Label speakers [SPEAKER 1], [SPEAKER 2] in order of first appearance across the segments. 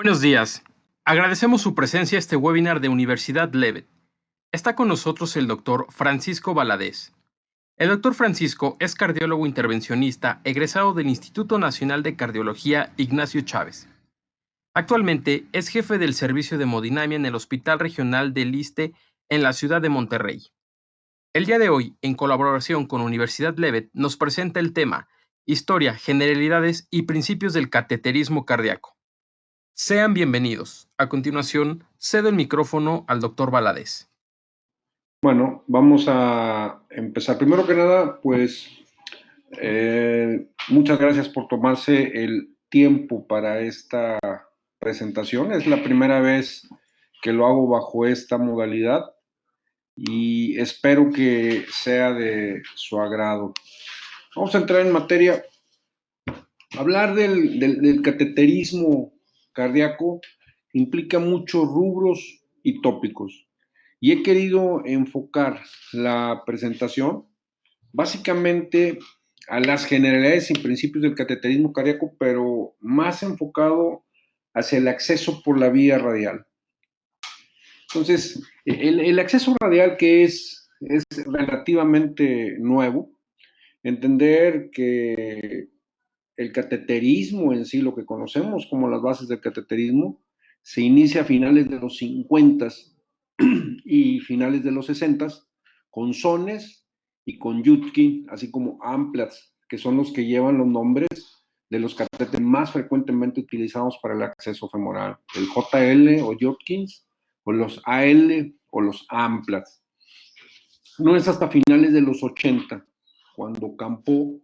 [SPEAKER 1] Buenos días. Agradecemos su presencia a este webinar de Universidad Levet. Está con nosotros el doctor Francisco Valadez. El doctor Francisco es cardiólogo intervencionista egresado del Instituto Nacional de Cardiología Ignacio Chávez. Actualmente es jefe del servicio de hemodinamia en el Hospital Regional del Iste en la ciudad de Monterrey. El día de hoy, en colaboración con Universidad Levet, nos presenta el tema Historia, generalidades y principios del cateterismo cardíaco. Sean bienvenidos. A continuación, cedo el micrófono al doctor Valadez.
[SPEAKER 2] Bueno, vamos a empezar. Primero que nada, pues muchas gracias por tomarse el tiempo para esta presentación. Es la primera vez que lo hago bajo esta modalidad y espero que sea de su agrado. Vamos a entrar en materia. Hablar del cateterismo cardíaco implica muchos rubros y tópicos. Y he querido enfocar la presentación básicamente a las generalidades y principios del cateterismo cardíaco, pero más enfocado hacia el acceso por la vía radial. Entonces, el acceso radial que es relativamente nuevo, entender que el cateterismo en sí, lo que conocemos como las bases del cateterismo, se inicia a finales de los 50 y finales de los 60 con Sones y con Yudkin, así como Amplats, que son los que llevan los nombres de los catéteres más frecuentemente utilizados para el acceso femoral, el JL o Judkins, o los AL o los Amplats. No es hasta finales de los 80 cuando Campo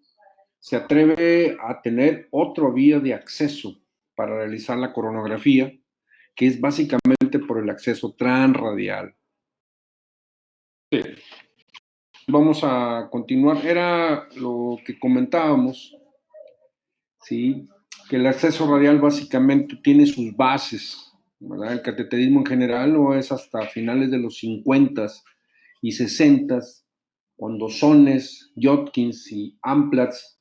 [SPEAKER 2] se atreve a tener otra vía de acceso para realizar la coronografía, que es básicamente por el acceso transradial. Sí. Vamos a continuar. Era lo que comentábamos, ¿sí? Que el acceso radial básicamente tiene sus bases, ¿verdad? El cateterismo en general no es hasta finales de los 50 y 60, cuando Sones, Judkins y Amplats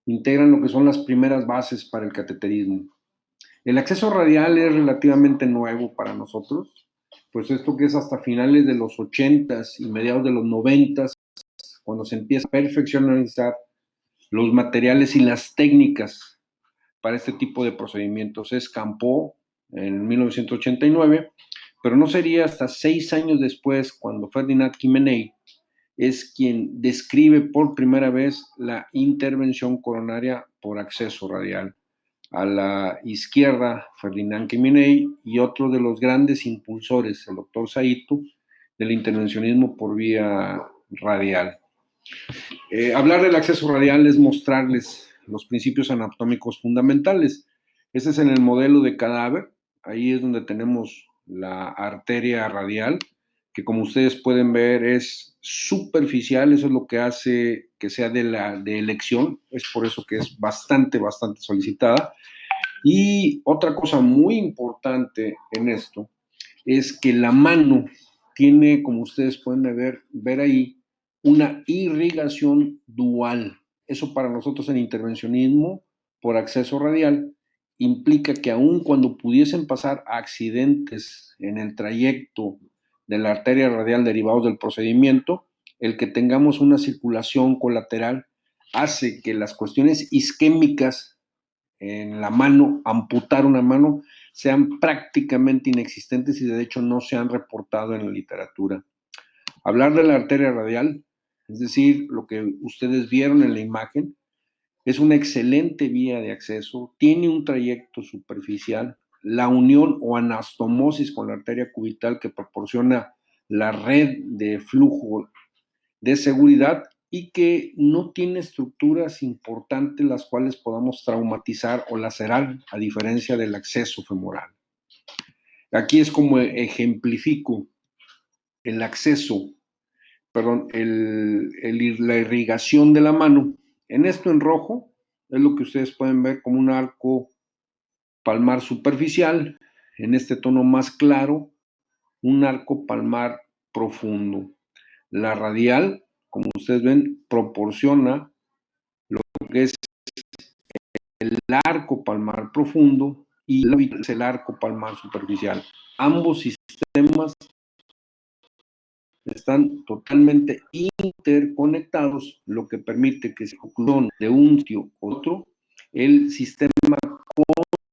[SPEAKER 2] integran lo que son las primeras bases para el cateterismo. El acceso radial es relativamente nuevo para nosotros, pues esto que es hasta finales de los 80s y mediados de los 90s, cuando se empieza a perfeccionar los materiales y las técnicas para este tipo de procedimientos. Es Campo en 1989, pero no sería hasta 6 años después cuando Ferdinand Quimeney es quien describe por primera vez la intervención coronaria por acceso radial. A la izquierda, Ferdinand Quimeney, y otro de los grandes impulsores, el doctor Saito, del intervencionismo por vía radial. Hablar del acceso radial es mostrarles los principios anatómicos fundamentales. Este es en el modelo de cadáver. Ahí es donde tenemos la arteria radial, que como ustedes pueden ver es superficial. Eso es lo que hace que sea de elección. Es por eso que es bastante solicitada. Y otra cosa muy importante en esto es que la mano tiene, como ustedes pueden ver ahí, una irrigación dual. Eso para nosotros en intervencionismo por acceso radial implica que aun cuando pudiesen pasar accidentes en el trayecto de la arteria radial derivados del procedimiento, el que tengamos una circulación colateral hace que las cuestiones isquémicas en la mano, amputar una mano, sean prácticamente inexistentes y de hecho no se han reportado en la literatura. Hablar de la arteria radial, es decir, lo que ustedes vieron en la imagen, es una excelente vía de acceso, tiene un trayecto superficial, la unión o anastomosis con la arteria cubital que proporciona la red de flujo de seguridad y que no tiene estructuras importantes las cuales podamos traumatizar o lacerar, a diferencia del acceso femoral. Aquí es como ejemplifico el acceso, perdón, la irrigación de la mano. En esto en rojo es lo que ustedes pueden ver como un arco palmar superficial, en este tono más claro, un arco palmar profundo. La radial, como ustedes ven, proporciona lo que es el arco palmar profundo y el arco palmar superficial. Ambos sistemas están totalmente interconectados, lo que permite que se oclusión de un sitio u otro, el sistema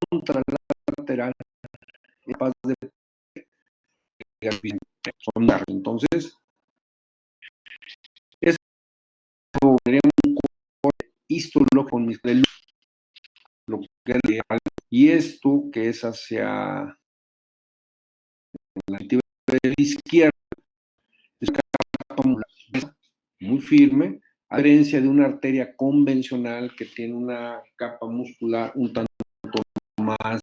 [SPEAKER 2] contralateral es capaz de sondar. Entonces, esto sería un histológico con mis lo que es real, y esto que es hacia la izquierda es una capa muy firme, a diferencia de una arteria convencional que tiene una capa muscular un tanto más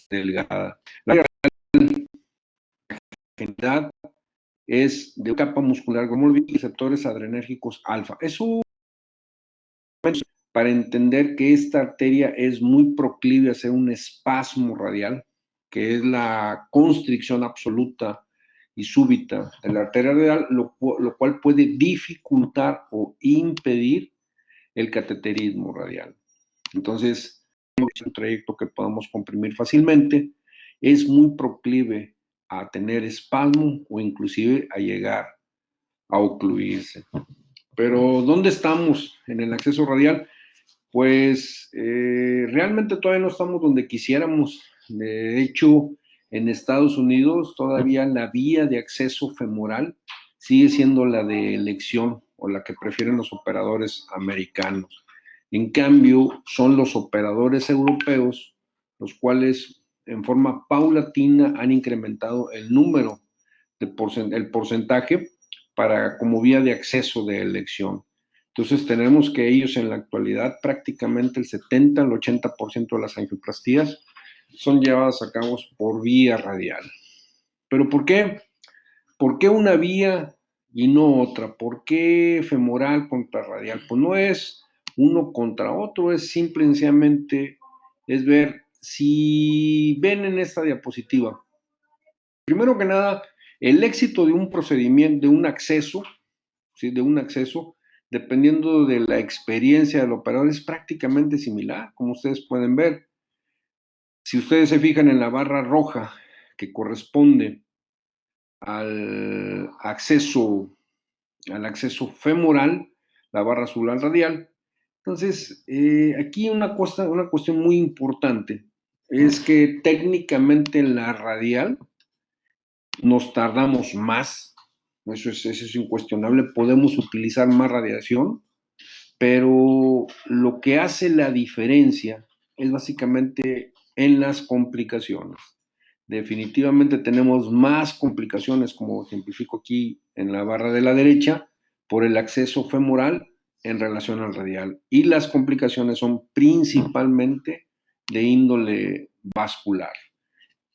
[SPEAKER 2] delgada. La generalidad es de una capa muscular como receptores adrenérgicos alfa. Eso para entender que esta arteria es muy proclive a hacer un espasmo radial, que es la constricción absoluta y súbita de la arteria radial, lo cual puede dificultar o impedir el cateterismo radial. Entonces, es un trayecto que podamos comprimir fácilmente, es muy proclive a tener espasmo o inclusive a llegar a ocluirse. Pero, ¿dónde estamos en el acceso radial? Pues realmente todavía no estamos donde quisiéramos. De hecho, en Estados Unidos todavía la vía de acceso femoral sigue siendo la de elección o la que prefieren los operadores americanos. En cambio, son los operadores europeos los cuales en forma paulatina han incrementado el número, el porcentaje para como vía de acceso de elección. Entonces tenemos que ellos en la actualidad prácticamente el 70 al 80% de las angioplastías son llevadas a cabo por vía radial. ¿Pero por qué? ¿Por qué una vía y no otra? ¿Por qué femoral contra radial? Pues no es uno contra otro, es simplemente es ver si ven en esta diapositiva. Primero que nada, el éxito de un procedimiento, de un acceso, ¿sí? De un acceso, dependiendo de la experiencia del operador, es prácticamente similar, como ustedes pueden ver. Si ustedes se fijan en la barra roja que corresponde al acceso femoral, la barra azul al radial, entonces aquí una cuestión muy importante es que técnicamente en la radial nos tardamos más, eso es incuestionable, podemos utilizar más radiación, pero lo que hace la diferencia es básicamente en las complicaciones. Definitivamente tenemos más complicaciones, como ejemplifico aquí en la barra de la derecha, por el acceso femoral en relación al radial. Y las complicaciones son principalmente de índole vascular.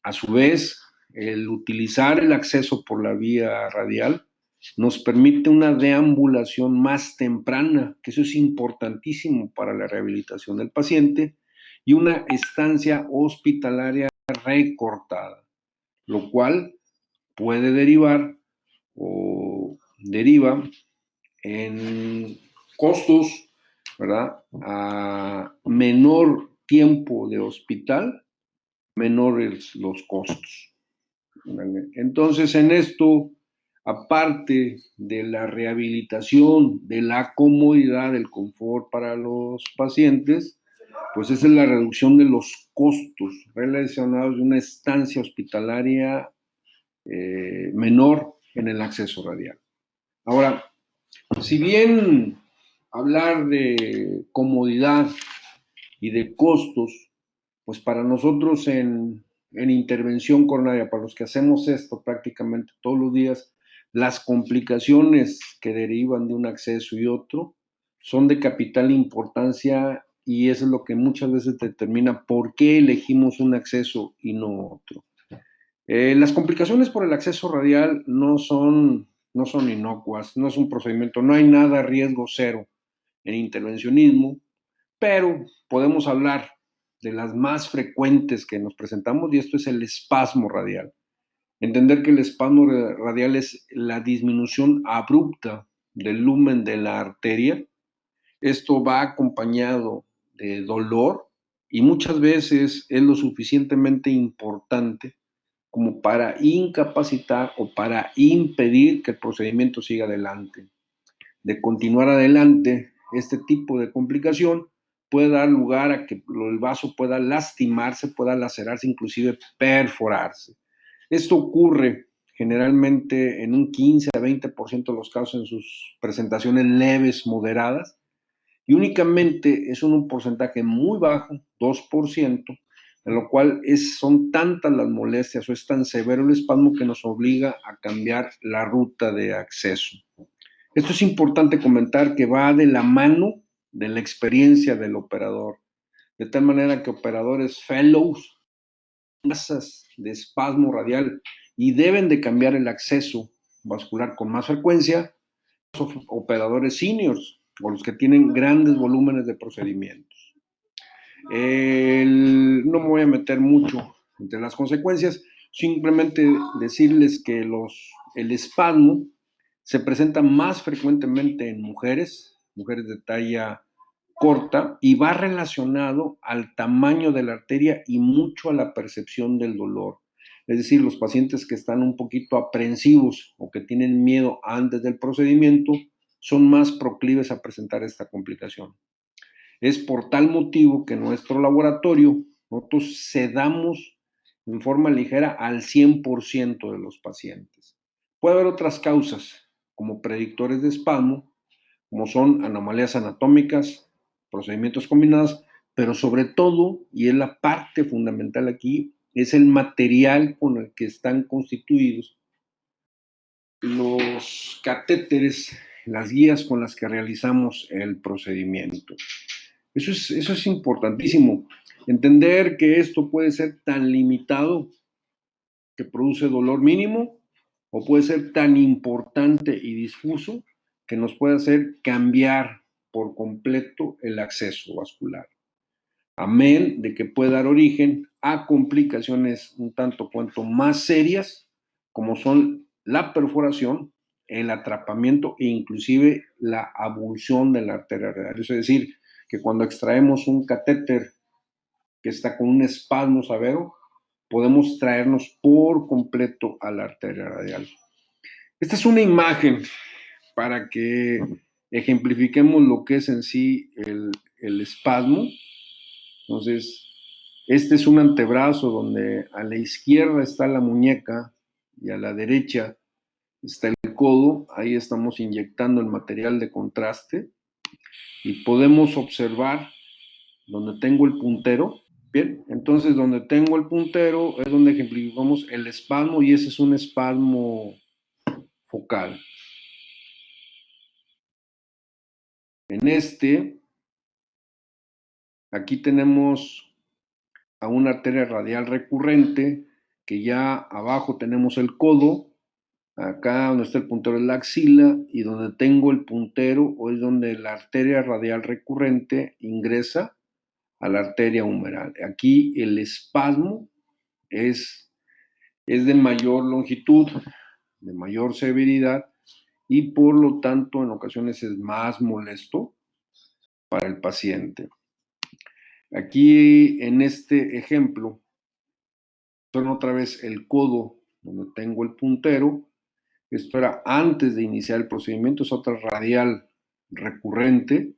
[SPEAKER 2] A su vez, el utilizar el acceso por la vía radial nos permite una deambulación más temprana, que eso es importantísimo para la rehabilitación del paciente, y una estancia hospitalaria recortada, lo cual puede derivar o deriva en costos, ¿verdad? A menor tiempo de hospital, menores los costos. Entonces, en esto, aparte de la rehabilitación, de la comodidad, del confort para los pacientes, pues esa es la reducción de los costos relacionados de una estancia hospitalaria menor en el acceso radial. Ahora, si bien hablar de comodidad y de costos, pues para nosotros en intervención coronaria, para los que hacemos esto prácticamente todos los días, las complicaciones que derivan de un acceso y otro son de capital importancia y eso es lo que muchas veces determina por qué elegimos un acceso y no otro. Las complicaciones por el acceso radial no son inocuas, no es un procedimiento, no hay nada riesgo cero en intervencionismo, pero podemos hablar de las más frecuentes que nos presentamos y esto es el espasmo radial. Entender que el espasmo radial es la disminución abrupta del lumen de la arteria. Esto va acompañado de dolor y muchas veces es lo suficientemente importante como para incapacitar o para impedir que el procedimiento siga adelante. De continuar adelante, este tipo de complicación puede dar lugar a que el vaso pueda lastimarse, pueda lacerarse, inclusive perforarse. Esto ocurre generalmente en un 15 a 20% de los casos en sus presentaciones leves, moderadas, y únicamente es un porcentaje muy bajo, 2%, en lo cual son tantas las molestias o es tan severo el espasmo que nos obliga a cambiar la ruta de acceso. Esto es importante comentar que va de la mano de la experiencia del operador, de tal manera que operadores fellows, masas de espasmo radial y deben de cambiar el acceso vascular con más frecuencia, operadores seniors o los que tienen grandes volúmenes de procedimientos. No me voy a meter mucho entre las consecuencias, simplemente decirles que el espasmo se presenta más frecuentemente en mujeres de talla corta, y va relacionado al tamaño de la arteria y mucho a la percepción del dolor. Es decir, los pacientes que están un poquito aprensivos o que tienen miedo antes del procedimiento son más proclives a presentar esta complicación. Es por tal motivo que en nuestro laboratorio nosotros sedamos en forma ligera al 100% de los pacientes. Puede haber otras causas como predictores de espasmo, como son anomalías anatómicas, procedimientos combinados, pero sobre todo, y es la parte fundamental aquí, es el material con el que están constituidos los catéteres, las guías con las que realizamos el procedimiento. Eso es importantísimo. Entender que esto puede ser tan limitado que produce dolor mínimo o puede ser tan importante y difuso que nos puede hacer cambiar por completo el acceso vascular. Amén de que puede dar origen a complicaciones un tanto cuanto más serias, como son la perforación, el atrapamiento e inclusive la abulsión de la arteria radial. Es decir, que cuando extraemos un catéter que está con un espasmo severo, podemos traernos por completo a la arteria radial. Esta es una imagen para que ejemplifiquemos lo que es en sí el espasmo. Entonces, este es un antebrazo donde a la izquierda está la muñeca y a la derecha está el codo. Ahí estamos inyectando el material de contraste y podemos observar donde tengo el puntero. Bien, entonces donde tengo el puntero es donde ejemplificamos el espasmo y ese es un espasmo focal. En aquí tenemos a una arteria radial recurrente, que ya abajo tenemos el codo, acá donde está el puntero es la axila, y donde tengo el puntero es donde la arteria radial recurrente ingresa a la arteria humeral. Aquí el espasmo es de mayor longitud, de mayor severidad, y por lo tanto en ocasiones es más molesto para el paciente. Aquí en este ejemplo, son otra vez el codo donde tengo el puntero. Esto era antes de iniciar el procedimiento, es otra radial recurrente.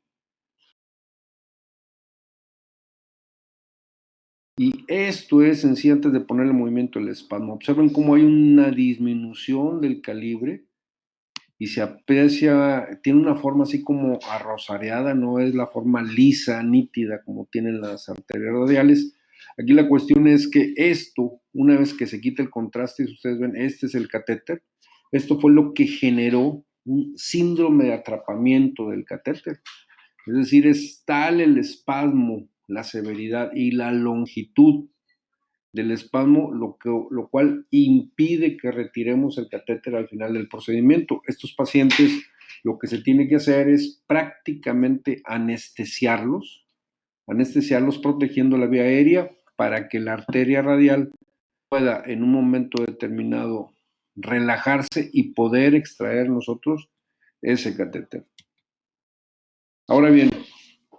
[SPEAKER 2] Y esto es en sí antes de poner el movimiento del espasmo. Observen cómo hay una disminución del calibre y se aprecia, tiene una forma así como arrosareada, no es la forma lisa, nítida como tienen las arterias radiales. Aquí la cuestión es que esto, una vez que se quita el contraste, si ustedes ven, este es el catéter, esto fue lo que generó un síndrome de atrapamiento del catéter. Es decir, es tal el espasmo, la severidad y la longitud del espasmo, lo cual impide que retiremos el catéter al final del procedimiento. Estos pacientes, lo que se tiene que hacer es prácticamente anestesiarlos protegiendo la vía aérea para que la arteria radial pueda en un momento determinado relajarse y poder extraer nosotros ese catéter. Ahora bien,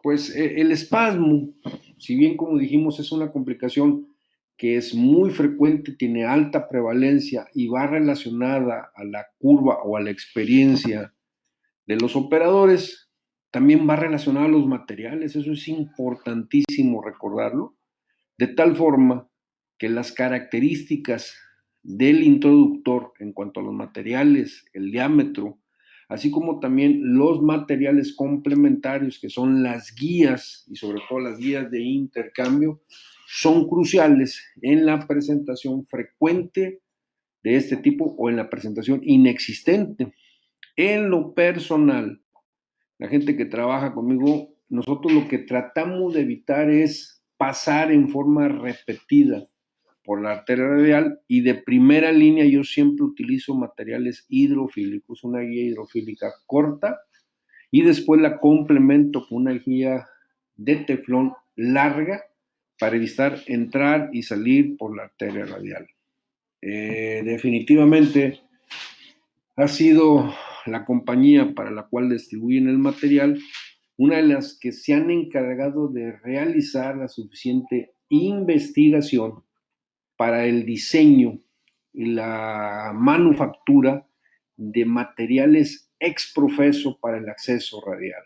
[SPEAKER 2] Pues el espasmo, si bien como dijimos es una complicación que es muy frecuente, tiene alta prevalencia y va relacionada a la curva o a la experiencia de los operadores, también va relacionada a los materiales, eso es importantísimo recordarlo, de tal forma que las características del introductor en cuanto a los materiales, el diámetro, así como también los materiales complementarios que son las guías y sobre todo las guías de intercambio, son cruciales en la presentación frecuente de este tipo o en la presentación inexistente. En lo personal, la gente que trabaja conmigo, nosotros lo que tratamos de evitar es pasar en forma repetida por la arteria radial y de primera línea yo siempre utilizo materiales hidrofílicos, una guía hidrofílica corta y después la complemento con una guía de teflón larga para evitar entrar y salir por la arteria radial. Definitivamente ha sido la compañía para la cual distribuyen el material una de las que se han encargado de realizar la suficiente investigación para el diseño y la manufactura de materiales ex profeso para el acceso radial.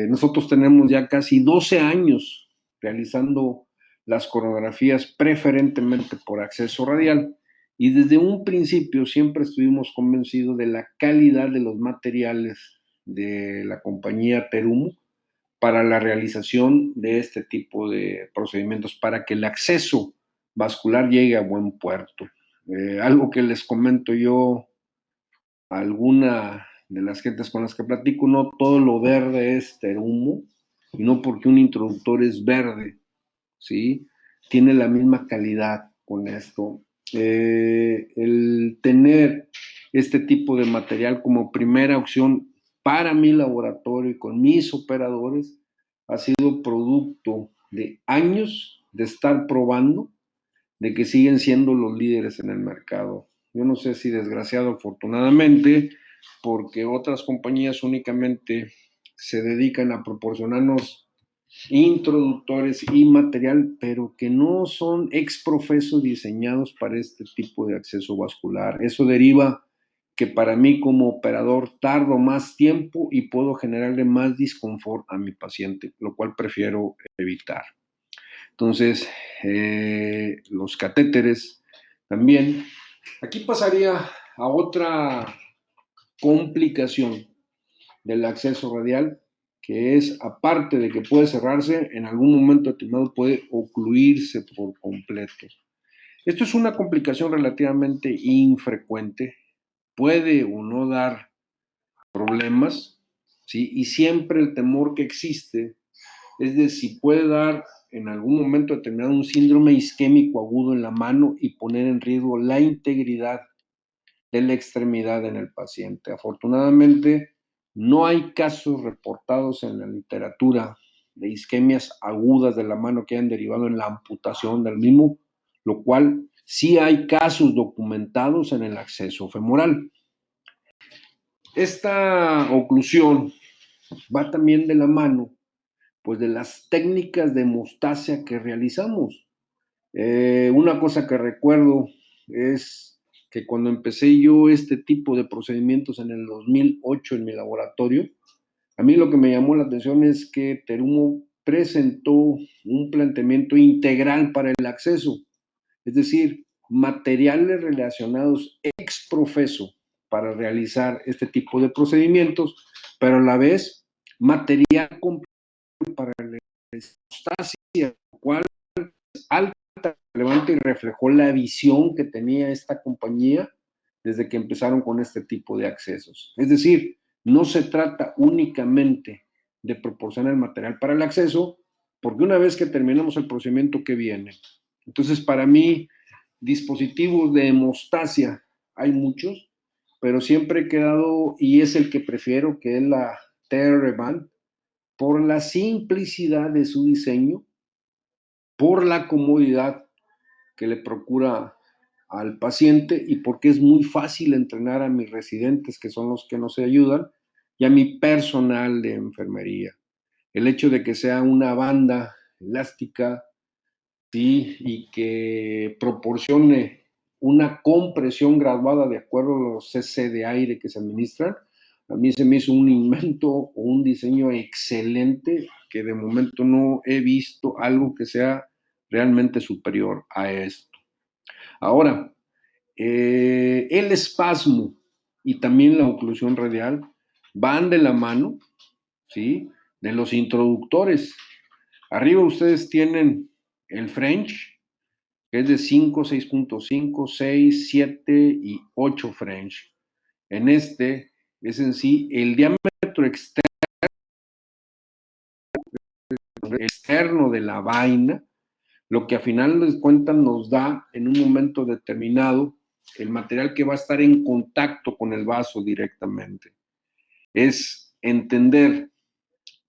[SPEAKER 2] Nosotros tenemos ya casi 12 años realizando las coreografías preferentemente por acceso radial y desde un principio siempre estuvimos convencidos de la calidad de los materiales de la compañía Terumo para la realización de este tipo de procedimientos, para que el acceso vascular llegue a buen puerto. Algo que les comento yo a alguna de las gentes con las que platico, no todo lo verde es terumo, y no porque un introductor es verde, ¿sí? Tiene la misma calidad con esto. El tener este tipo de material como primera opción para mi laboratorio y con mis operadores ha sido producto de años de estar probando, de que siguen siendo los líderes en el mercado. Yo no sé si desgraciado o afortunadamente, porque otras compañías únicamente se dedican a proporcionarnos introductores y material, pero que no son ex profeso diseñados para este tipo de acceso vascular. Eso deriva que para mí como operador tardo más tiempo y puedo generarle más disconfort a mi paciente, lo cual prefiero evitar. Entonces, los catéteres también. Aquí pasaría a otra complicación del acceso radial, que es, aparte de que puede cerrarse, en algún momento determinado puede ocluirse por completo. Esto es una complicación relativamente infrecuente, puede o no dar problemas, ¿sí? Y siempre el temor que existe es de si puede dar en algún momento determinado un síndrome isquémico agudo en la mano y poner en riesgo la integridad de la extremidad en el paciente. Afortunadamente, no hay casos reportados en la literatura de isquemias agudas de la mano que hayan derivado en la amputación del mismo, lo cual sí hay casos documentados en el acceso femoral. Esta oclusión va también de la mano pues de las técnicas de hemostasia que realizamos. Una cosa que recuerdo es que cuando empecé yo este tipo de procedimientos en el 2008 en mi laboratorio, a mí lo que me llamó la atención es que Terumo presentó un planteamiento integral para el acceso, es decir, materiales relacionados ex profeso para realizar este tipo de procedimientos, pero a la vez material completo para la hemostasia, lo cual es alta, relevante y reflejó la visión que tenía esta compañía desde que empezaron con este tipo de accesos. Es decir, no se trata únicamente de proporcionar el material para el acceso, porque una vez que terminamos el procedimiento, ¿qué viene? Entonces, para mí, dispositivos de hemostasia hay muchos, pero siempre he quedado, y es el que prefiero, que es la TR-Band, por la simplicidad de su diseño, por la comodidad que le procura al paciente y porque es muy fácil entrenar a mis residentes, que son los que nos ayudan, y a mi personal de enfermería. el hecho de que sea una banda elástica, ¿sí? Y que proporcione una compresión graduada de acuerdo a los cc de aire que se administran, a mí se me hizo un invento o un diseño excelente que de momento no he visto algo que sea realmente superior a esto. Ahora, el espasmo y también la oclusión radial van de la mano, ¿sí? De los introductores. Arriba ustedes tienen el French, que es de 5, 6.5, 6, 7 y 8 French. En este es en sí el diámetro externo de la vaina, lo que a final de cuentas nos da en un momento determinado el material que va a estar en contacto con el vaso directamente. Es entender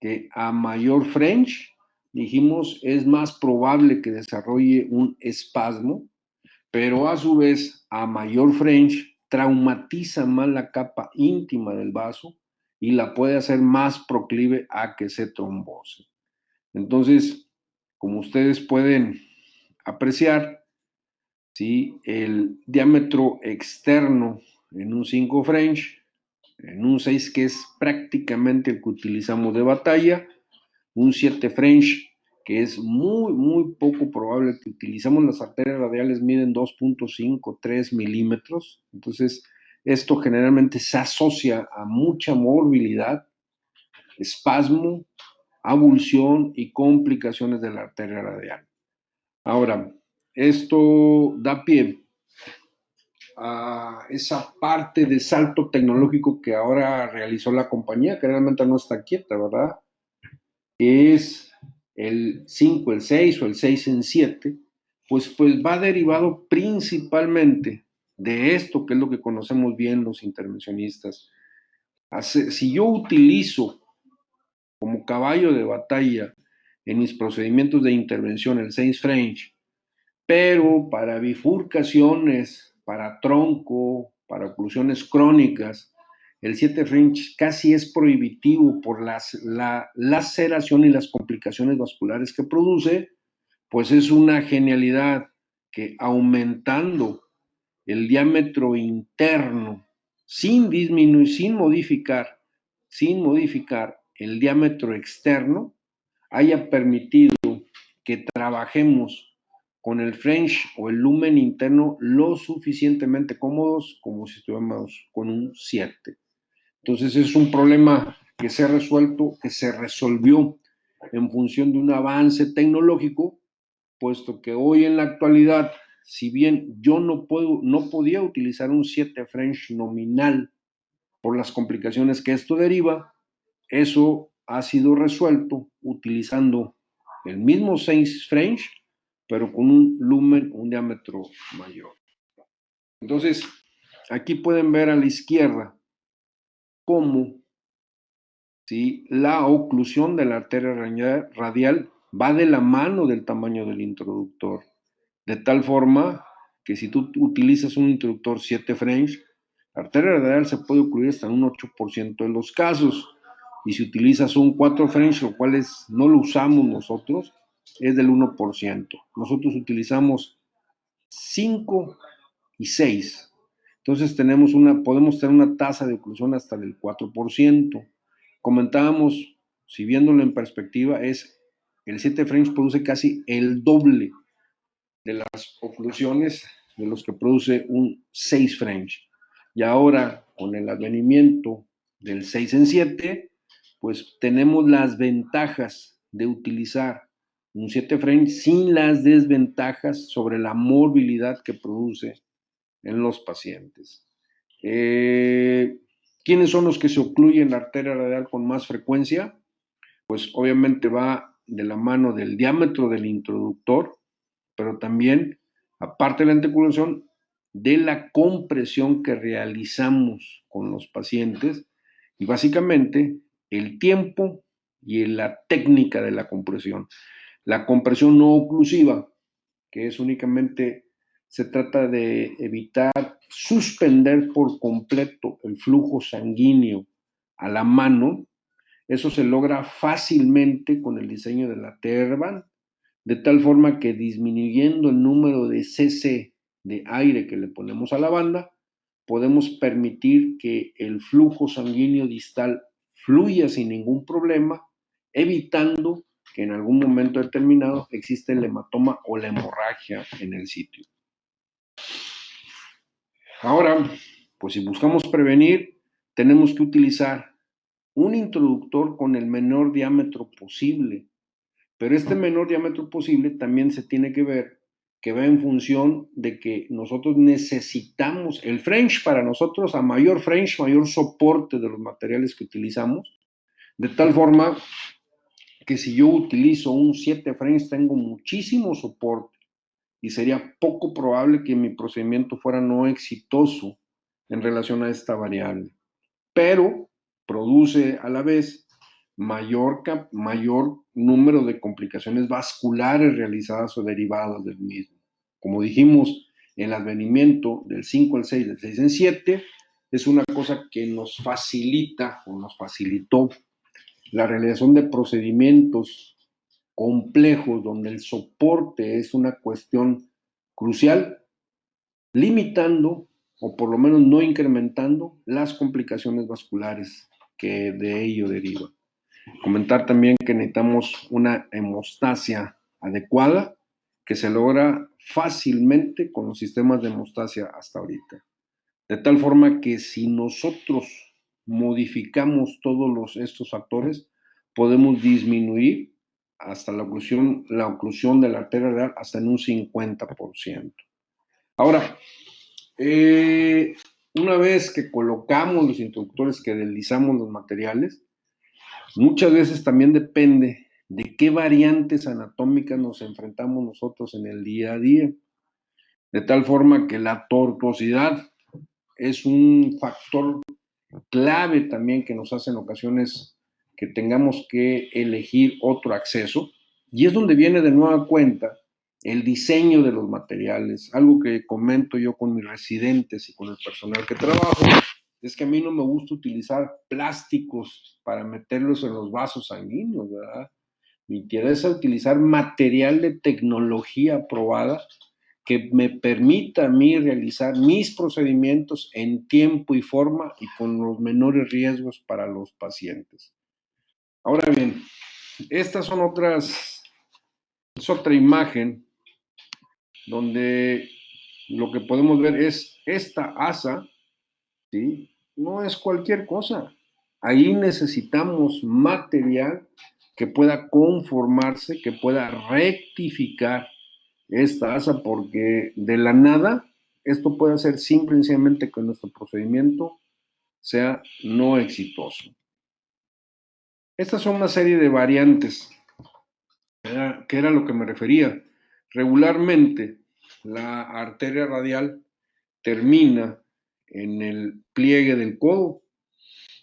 [SPEAKER 2] que a mayor French, dijimos, es más probable que desarrolle un espasmo, pero a su vez, a mayor French, traumatiza más la capa íntima del vaso y la puede hacer más proclive a que se trombose. Entonces, como ustedes pueden apreciar, ¿sí? El diámetro externo en un 5 French, en un 6 que es prácticamente el que utilizamos de batalla, un 7 French que es muy poco probable que utilizamos. Las arterias radiales miden 2.5, 3 milímetros, entonces esto generalmente se asocia a mucha morbilidad, espasmo, abulsión y complicaciones de la arteria radial. Ahora, esto da pie a esa parte de salto tecnológico que ahora realizó la compañía, que realmente no está quieta, ¿verdad? Es el 5, el 6 o el 6 en 7, pues va derivado principalmente de esto, que es lo que conocemos bien los intervencionistas. Si yo utilizo como caballo de batalla en mis procedimientos de intervención el 6 French, pero para bifurcaciones, para tronco, para oclusiones crónicas, el 7 French casi es prohibitivo por la laceración y las complicaciones vasculares que produce, pues es una genialidad que aumentando el diámetro interno sin disminuir, sin modificar el diámetro externo, haya permitido que trabajemos con el French o el lumen interno lo suficientemente cómodos como si estuviéramos con un 7. Entonces es un problema que se ha resuelto, que se resolvió en función de un avance tecnológico, puesto que hoy en la actualidad, si bien yo no podía utilizar un 7 French nominal por las complicaciones que esto deriva, eso ha sido resuelto utilizando el mismo 6 French, pero con un lumen, un diámetro mayor. Entonces, aquí pueden ver a la izquierda cómo, ¿sí?, la oclusión de la arteria radial va de la mano del tamaño del introductor, de tal forma que si tú utilizas un introductor 7 French, la arteria radial se puede ocluir hasta un 8% de los casos. Y si utilizas un 4 French, lo cual no lo usamos nosotros, es del 1%. Nosotros utilizamos 5 y 6. Entonces podemos tener una tasa de oclusión hasta del 4%. Comentábamos, si viéndolo en perspectiva, el 7 French produce casi el doble de las oclusiones de los que produce un 6 French. Y ahora, con el advenimiento del 6 en 7, pues tenemos las ventajas de utilizar un 7 French sin las desventajas sobre la morbilidad que produce en los pacientes. ¿Quiénes son los que se ocluyen la arteria radial con más frecuencia? Pues obviamente va de la mano del diámetro del introductor, pero también, aparte de la anteoclusión, de la compresión que realizamos con los pacientes y básicamente el tiempo y la técnica de la compresión. La compresión no oclusiva, que es únicamente, se trata de evitar suspender por completo el flujo sanguíneo a la mano, Eso se logra fácilmente con el diseño de la TERBAN, de tal forma que disminuyendo el número de cc de aire que le ponemos a la banda, podemos permitir que el flujo sanguíneo distal fluya sin ningún problema, evitando que en algún momento determinado existe el hematoma o la hemorragia en el sitio. Ahora, pues si buscamos prevenir, tenemos que utilizar un introductor con el menor diámetro posible, pero este menor diámetro posible también se tiene que va en función de que nosotros necesitamos el French. Para nosotros, a mayor French, mayor soporte de los materiales que utilizamos, de tal forma que si yo utilizo un 7 French tengo muchísimo soporte y sería poco probable que mi procedimiento fuera no exitoso en relación a esta variable, pero produce a la vez mayor número de complicaciones vasculares realizadas o derivadas del mismo. Como dijimos, el advenimiento del 5 al 6, del 6 en 7, es una cosa que nos facilita o nos facilitó la realización de procedimientos complejos donde el soporte es una cuestión crucial, limitando o por lo menos no incrementando las complicaciones vasculares que de ello derivan. Comentar también que necesitamos una hemostasia adecuada que se logra fácilmente con los sistemas de hemostasia hasta ahorita. De tal forma que si nosotros modificamos todos estos factores, podemos disminuir hasta la oclusión de la arteria renal hasta en un 50%. Ahora, una vez que colocamos los introductores, que deslizamos los materiales, muchas veces también depende de qué variantes anatómicas nos enfrentamos nosotros en el día a día. De tal forma que la tortuosidad es un factor clave también que nos hace en ocasiones que tengamos que elegir otro acceso. Y es donde viene de nueva cuenta el diseño de los materiales. Algo que comento yo con mis residentes y con el personal que trabajo, es que a mí no me gusta utilizar plásticos para meterlos en los vasos sanguíneos, ¿verdad? Me interesa utilizar material de tecnología aprobada que me permita a mí realizar mis procedimientos en tiempo y forma y con los menores riesgos para los pacientes. Ahora bien, estas son es otra imagen donde lo que podemos ver es esta asa, ¿sí? No es cualquier cosa. Ahí necesitamos material que pueda conformarse, que pueda rectificar esta asa, porque de la nada esto puede hacer simple y sencillamente que nuestro procedimiento sea no exitoso. Estas son una serie de variantes, que era lo que me refería. Regularmente la arteria radial termina en el pliegue del codo,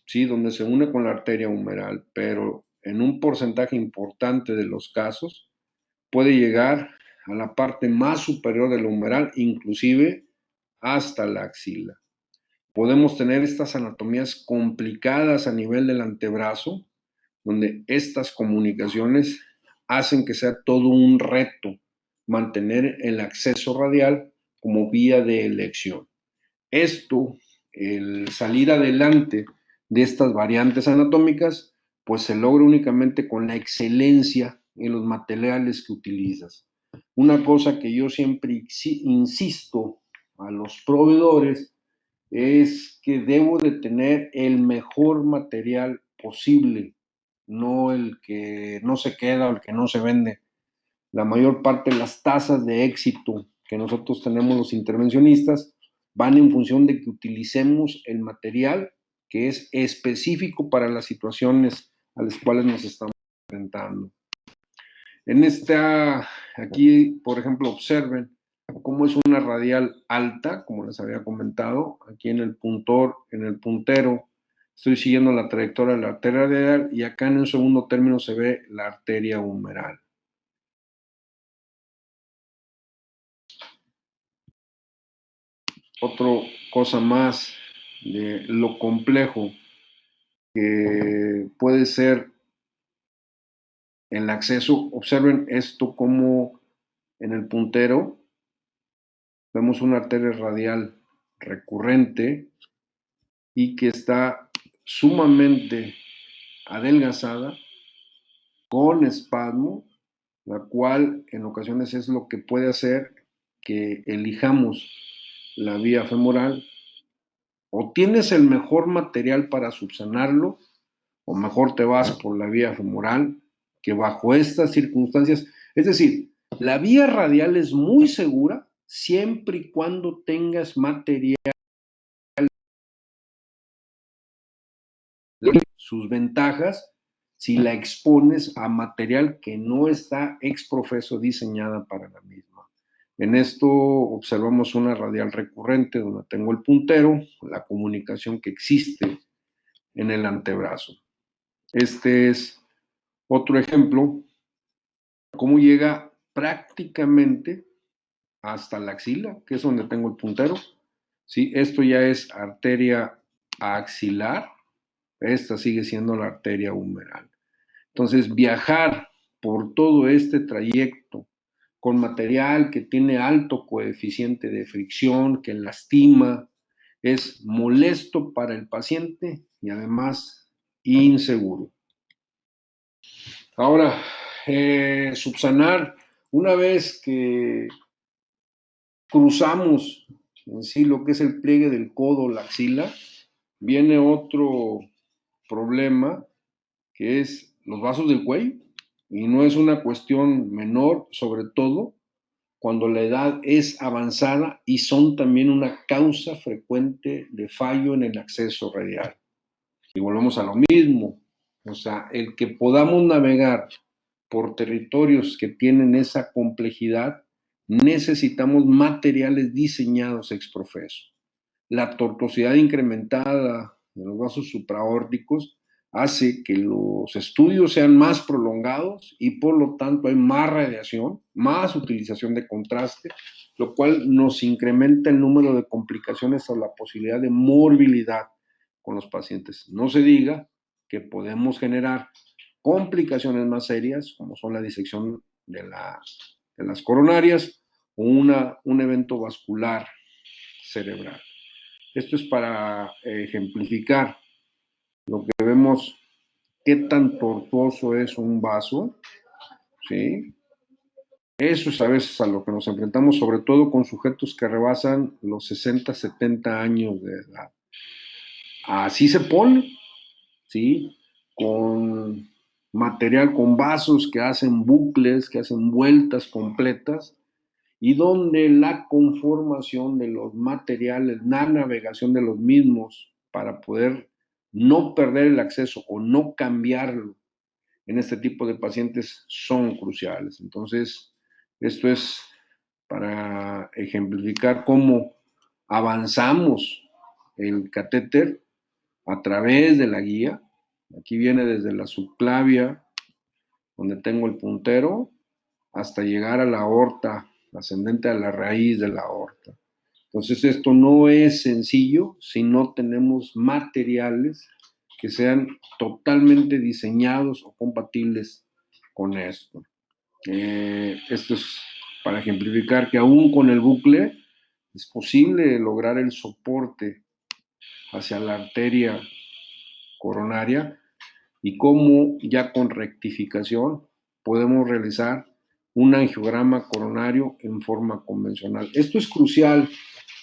[SPEAKER 2] ¿sí? Donde se une con la arteria humeral, pero en un porcentaje importante de los casos puede llegar a la parte más superior del humeral, inclusive hasta la axila. Podemos tener estas anatomías complicadas a nivel del antebrazo, donde estas comunicaciones hacen que sea todo un reto mantener el acceso radial como vía de elección. Esto, el salir adelante de estas variantes anatómicas, pues se logra únicamente con la excelencia en los materiales que utilizas. Una cosa que yo siempre insisto a los proveedores es que debo de tener el mejor material posible, no el que no se queda o el que no se vende. La mayor parte de las tasas de éxito que nosotros tenemos los intervencionistas van en función de que utilicemos el material que es específico para las situaciones a las cuales nos estamos enfrentando. En esta, aquí, por ejemplo, observen cómo es una radial alta, como les había comentado. Aquí en el puntor, en el puntero, estoy siguiendo la trayectoria de la arteria radial y acá en el segundo término se ve la arteria humeral. Otra cosa más de lo complejo que puede ser el acceso. Observen esto como en el puntero vemos una arteria radial recurrente y que está sumamente adelgazada con espasmo, la cual en ocasiones es lo que puede hacer que elijamos la vía femoral. O tienes el mejor material para subsanarlo, o mejor te vas por la vía femoral, que bajo estas circunstancias, es decir, la vía radial es muy segura siempre y cuando tengas material. Sus ventajas si la expones a material que no está exprofeso diseñada para la misma. En esto observamos una radial recurrente donde tengo el puntero, la comunicación que existe en el antebrazo. Este es otro ejemplo, cómo llega prácticamente hasta la axila, que es donde tengo el puntero. ¿Sí? Esto ya es arteria axilar, esta sigue siendo la arteria humeral. Entonces, viajar por todo este trayecto con material que tiene alto coeficiente de fricción, que lastima, es molesto para el paciente y además inseguro. Ahora, subsanar, una vez que cruzamos en sí lo que es el pliegue del codo, la axila, viene otro problema que es los vasos del cuello. Y no es una cuestión menor, sobre todo cuando la edad es avanzada y son también una causa frecuente de fallo en el acceso radial. Y volvemos a lo mismo, o sea, el que podamos navegar por territorios que tienen esa complejidad, necesitamos materiales diseñados ex profeso. La tortuosidad incrementada de los vasos supraórticos hace que los estudios sean más prolongados y por lo tanto hay más radiación, más utilización de contraste, lo cual nos incrementa el número de complicaciones o la posibilidad de morbilidad con los pacientes. No se diga que podemos generar complicaciones más serias, como son la disección de las coronarias o un evento vascular cerebral. Esto es para ejemplificar lo que vemos, qué tan tortuoso es un vaso, ¿sí? Eso es a veces a lo que nos enfrentamos, sobre todo con sujetos que rebasan los 60, 70 años de edad. Así se pone, ¿sí? Con material, con vasos que hacen bucles, que hacen vueltas completas, y donde la conformación de los materiales, la navegación de los mismos para poder no perder el acceso o no cambiarlo en este tipo de pacientes son cruciales. Entonces, esto es para ejemplificar cómo avanzamos el catéter a través de la guía. Aquí viene desde la subclavia, donde tengo el puntero, hasta llegar a la aorta, ascendente a la raíz de la aorta. Entonces esto no es sencillo si no tenemos materiales que sean totalmente diseñados o compatibles con esto. Esto es para ejemplificar que aún con el bucle es posible lograr el soporte hacia la arteria coronaria y cómo ya con rectificación podemos realizar un angiograma coronario en forma convencional. Esto es crucial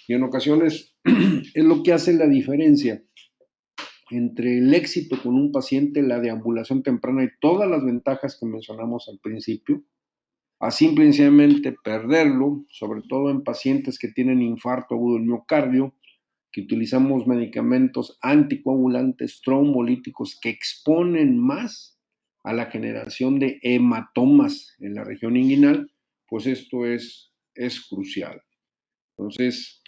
[SPEAKER 2] y en ocasiones es lo que hace la diferencia entre el éxito con un paciente, la deambulación temprana y todas las ventajas que mencionamos al principio, a simplemente perderlo, sobre todo en pacientes que tienen infarto agudo del miocardio, que utilizamos medicamentos anticoagulantes trombolíticos que exponen más a la generación de hematomas en la región inguinal, pues esto es crucial. Entonces,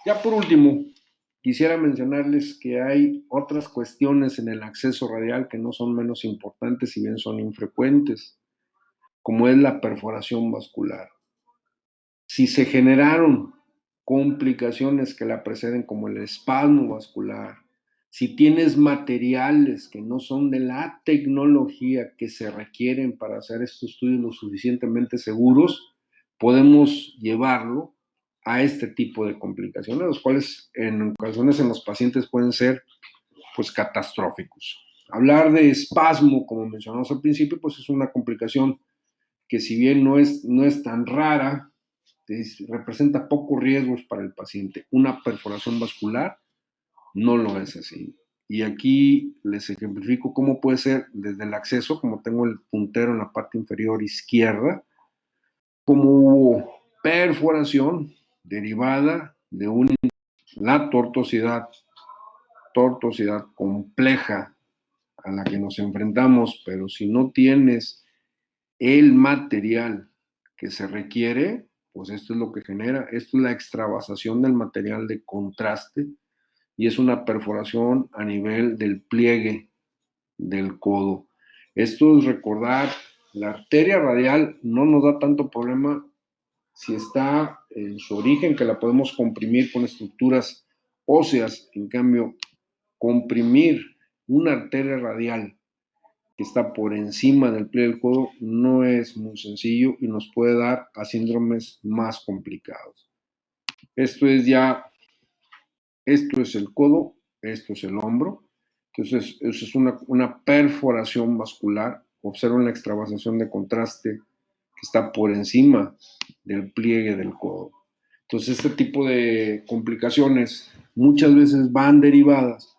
[SPEAKER 2] ya por último, quisiera mencionarles que hay otras cuestiones en el acceso radial que no son menos importantes, si bien son infrecuentes, como es la perforación vascular. Si se generaron complicaciones que la preceden, como el espasmo vascular, Si tienes materiales que no son de la tecnología que se requieren para hacer estos estudios lo suficientemente seguros, podemos llevarlo a este tipo de complicaciones, los cuales en ocasiones en los pacientes pueden ser pues catastróficos. Hablar de espasmo, como mencionamos al principio, pues es una complicación que si bien no es tan rara, representa pocos riesgos para el paciente. Una perforación vascular no lo es así. Y aquí les ejemplifico cómo puede ser desde el acceso, como tengo el puntero en la parte inferior izquierda, como perforación derivada de la tortuosidad compleja a la que nos enfrentamos, pero si no tienes el material que se requiere, pues esto es lo que genera, esto es la extravasación del material de contraste y es una perforación a nivel del pliegue del codo. Esto es recordar, la arteria radial no nos da tanto problema si está en su origen, que la podemos comprimir con estructuras óseas. En cambio, comprimir una arteria radial que está por encima del pliegue del codo no es muy sencillo y nos puede dar a síndromes más complicados. Esto es el codo, esto es el hombro. Entonces, eso es una perforación vascular. Observen la extravasación de contraste que está por encima del pliegue del codo. Entonces, este tipo de complicaciones muchas veces van derivadas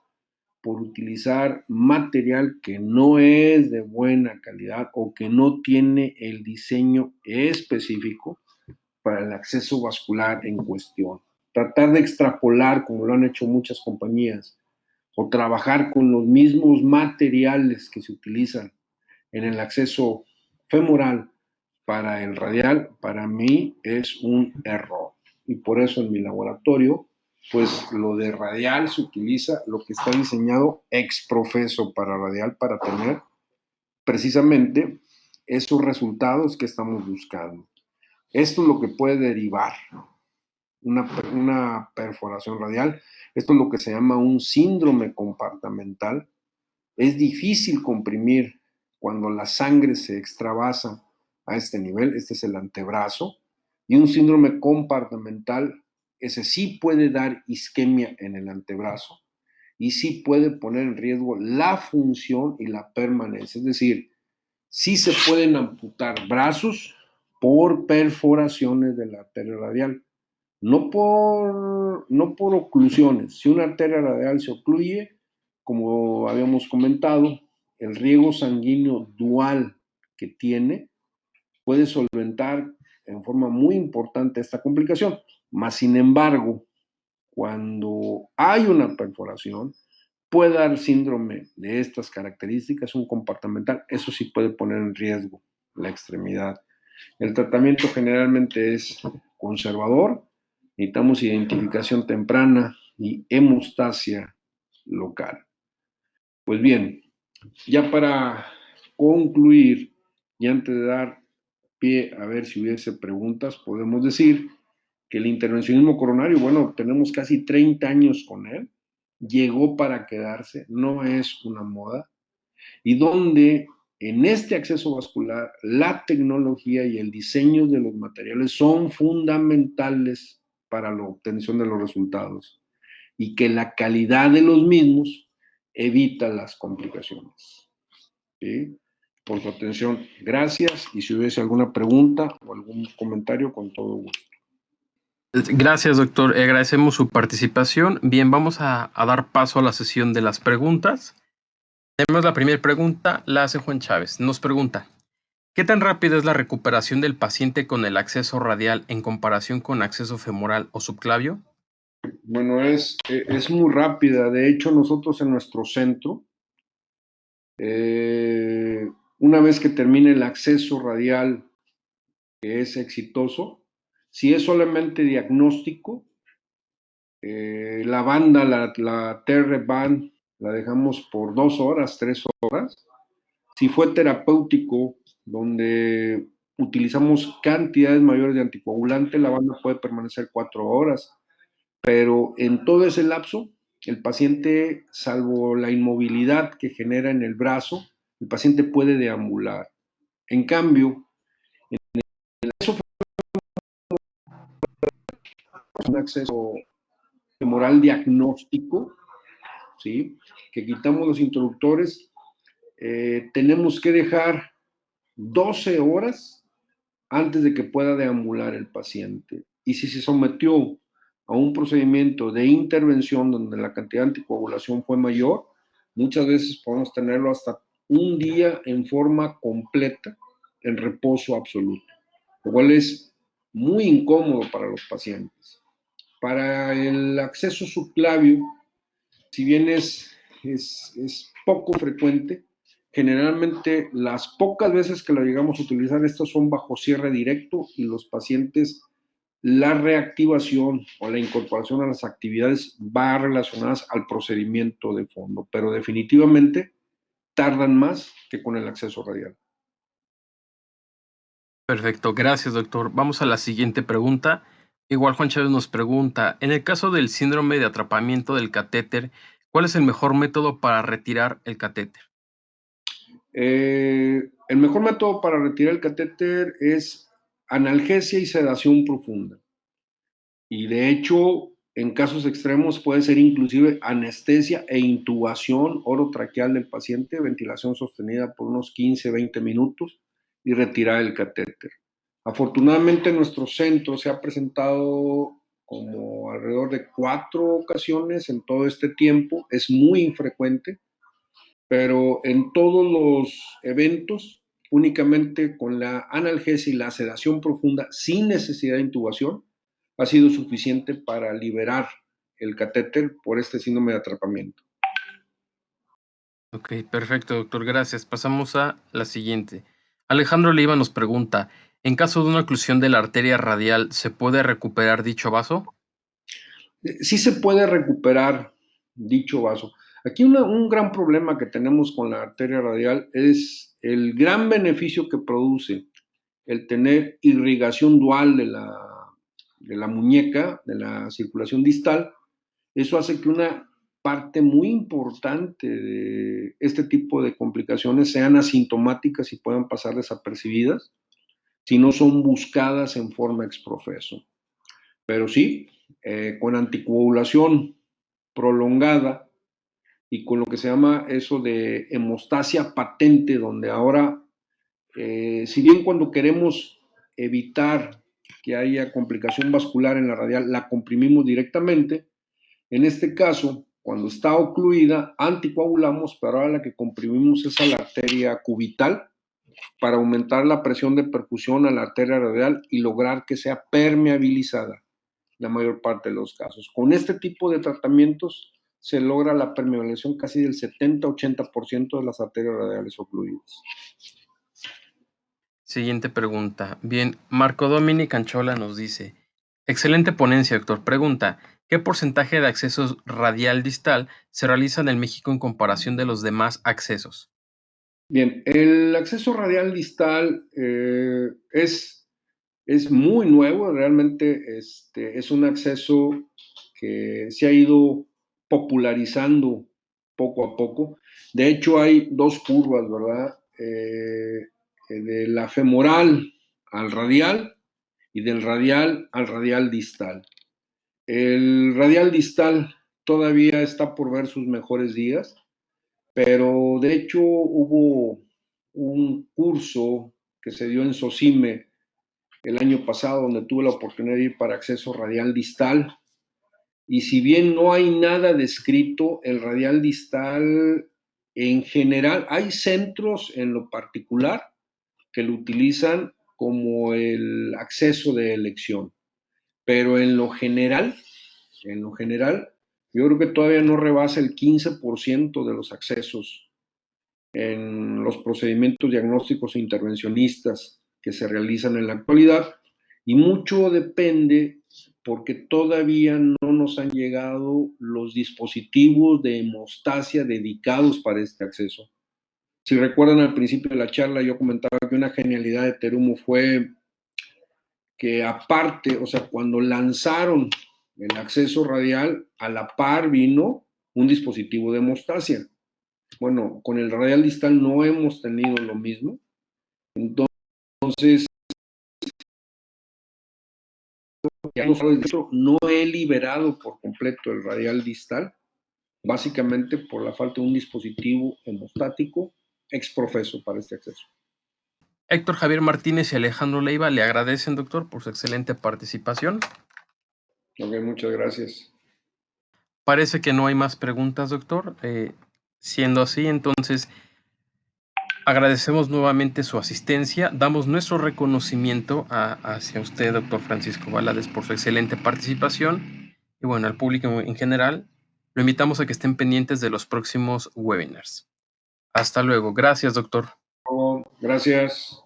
[SPEAKER 2] por utilizar material que no es de buena calidad o que no tiene el diseño específico para el acceso vascular en cuestión. Tratar de extrapolar, como lo han hecho muchas compañías, o trabajar con los mismos materiales que se utilizan en el acceso femoral para el radial, para mí es un error. Y por eso en mi laboratorio, pues lo de radial se utiliza lo que está diseñado ex profeso para radial para tener precisamente esos resultados que estamos buscando. Esto es lo que puede derivar una perforación radial. Esto es lo que se llama un síndrome compartamental. Es difícil comprimir cuando la sangre se extravasa a este nivel. Este es el antebrazo. Y un síndrome compartamental, ese sí puede dar isquemia en el antebrazo y sí puede poner en riesgo la función y la permanencia. Es decir, sí se pueden amputar brazos por perforaciones de la arteria radial, no por oclusiones. Si una arteria radial se ocluye, como habíamos comentado, el riego sanguíneo dual que tiene puede solventar en forma muy importante esta complicación. Mas, sin embargo, cuando hay una perforación, puede dar síndrome de estas características, un compartimental, eso sí puede poner en riesgo la extremidad. El tratamiento generalmente es conservador, necesitamos identificación temprana y hemostasia local. Pues bien, ya para concluir y antes de dar pie a ver si hubiese preguntas, podemos decir que el intervencionismo coronario, bueno, tenemos casi 30 años con él, llegó para quedarse, no es una moda, y donde en este acceso vascular la tecnología y el diseño de los materiales son fundamentales para la obtención de los resultados y que la calidad de los mismos evita las complicaciones. ¿Sí? Por su atención, gracias, y si hubiese alguna pregunta o algún comentario, con todo gusto.
[SPEAKER 1] Gracias, doctor. Agradecemos su participación. Bien, vamos a dar paso a la sesión de las preguntas. Tenemos la primera pregunta, la hace Juan Chávez. Nos pregunta, ¿qué tan rápida es la recuperación del paciente con el acceso radial en comparación con acceso femoral o subclavio?
[SPEAKER 2] Bueno, es muy rápida. De hecho, nosotros en nuestro centro, una vez que termine el acceso radial que es exitoso, si es solamente diagnóstico, la banda, la TR-band, la dejamos por 2 horas, 3 horas. Si fue terapéutico, donde utilizamos cantidades mayores de anticoagulante, la banda puede permanecer 4 horas, pero en todo ese lapso el paciente, salvo la inmovilidad que genera en el brazo, el paciente puede deambular. En cambio, eso fue un acceso femoral diagnóstico, ¿sí? Que quitamos los interruptores, tenemos que dejar 12 horas antes de que pueda deambular el paciente. Y si se sometió a un procedimiento de intervención donde la cantidad de anticoagulación fue mayor, muchas veces podemos tenerlo hasta un día en forma completa, en reposo absoluto, lo cual es muy incómodo para los pacientes. Para el acceso subclavio, si bien es poco frecuente, generalmente las pocas veces que lo llegamos a utilizar, estos son bajo cierre directo y los pacientes, la reactivación o la incorporación a las actividades va relacionadas al procedimiento de fondo, pero definitivamente tardan más que con el acceso radial.
[SPEAKER 1] Perfecto, gracias doctor. Vamos a la siguiente pregunta. Igual Juan Chávez nos pregunta, en el caso del síndrome de atrapamiento del catéter, ¿cuál es el mejor método para retirar el catéter?
[SPEAKER 2] El mejor método para retirar el catéter es analgesia y sedación profunda. Y de hecho, en casos extremos puede ser inclusive anestesia e intubación orotraqueal del paciente, ventilación sostenida por unos 15, 20 minutos y retirar el catéter. Afortunadamente en nuestro centro se ha presentado como alrededor de 4 ocasiones en todo este tiempo, es muy infrecuente, pero en todos los eventos, únicamente con la analgesia y la sedación profunda, sin necesidad de intubación, ha sido suficiente para liberar el catéter por este síndrome de atrapamiento.
[SPEAKER 1] Ok, perfecto, doctor, gracias. Pasamos a la siguiente. Alejandro Leiva nos pregunta, en caso de una oclusión de la arteria radial, ¿se puede recuperar dicho vaso?
[SPEAKER 2] Sí se puede recuperar dicho vaso. Aquí un gran problema que tenemos con la arteria radial es el gran beneficio que produce el tener irrigación dual de la muñeca, de la circulación distal. Eso hace que una parte muy importante de este tipo de complicaciones sean asintomáticas y puedan pasar desapercibidas si no son buscadas en forma exprofeso. Pero sí, con anticoagulación prolongada y con lo que se llama eso de hemostasia patente, donde ahora, si bien cuando queremos evitar que haya complicación vascular en la radial, la comprimimos directamente, en este caso, cuando está ocluida, anticoagulamos, pero ahora la que comprimimos es a la arteria cubital para aumentar la presión de perfusión a la arteria radial y lograr que sea permeabilizada la mayor parte de los casos. Con este tipo de tratamientos se logra la permeabilización casi del 70-80% de las arterias radiales ocluidas.
[SPEAKER 1] Siguiente pregunta. Bien, Marco Dominic Anchola nos dice, excelente ponencia, doctor. Pregunta, ¿qué porcentaje de accesos radial distal se realizan en México en comparación de los demás accesos?
[SPEAKER 2] Bien, el acceso radial distal es muy nuevo, realmente es un acceso que se ha ido popularizando poco a poco. De hecho, hay dos curvas, ¿verdad? De la femoral al radial y del radial al radial distal. El radial distal todavía está por ver sus mejores días, pero de hecho hubo un curso que se dio en SOCIME el año pasado, donde tuve la oportunidad de ir para acceso radial distal. Y si bien no hay nada descrito, el radial distal en general, hay centros en lo particular que lo utilizan como el acceso de elección, pero en lo general, yo creo que todavía no rebasa el 15% de los accesos en los procedimientos diagnósticos e intervencionistas que se realizan en la actualidad, y mucho depende porque todavía no nos han llegado los dispositivos de hemostasia dedicados para este acceso. Si recuerdan, al principio de la charla yo comentaba que una genialidad de Terumo fue que aparte, o sea, cuando lanzaron el acceso radial, a la par vino un dispositivo de hemostasia. Bueno, con el radial distal no hemos tenido lo mismo. Entonces, no he liberado por completo el radial distal, básicamente por la falta de un dispositivo hemostático exprofeso para este acceso.
[SPEAKER 1] Héctor Javier Martínez y Alejandro Leiva le agradecen, doctor, por su excelente participación.
[SPEAKER 2] Ok, muchas gracias.
[SPEAKER 1] Parece que no hay más preguntas, doctor. Siendo así, entonces agradecemos nuevamente su asistencia. Damos nuestro reconocimiento hacia usted, doctor Francisco Valadez, por su excelente participación. Y bueno, al público en general, lo invitamos a que estén pendientes de los próximos webinars. Hasta luego. Gracias, doctor.
[SPEAKER 2] Gracias.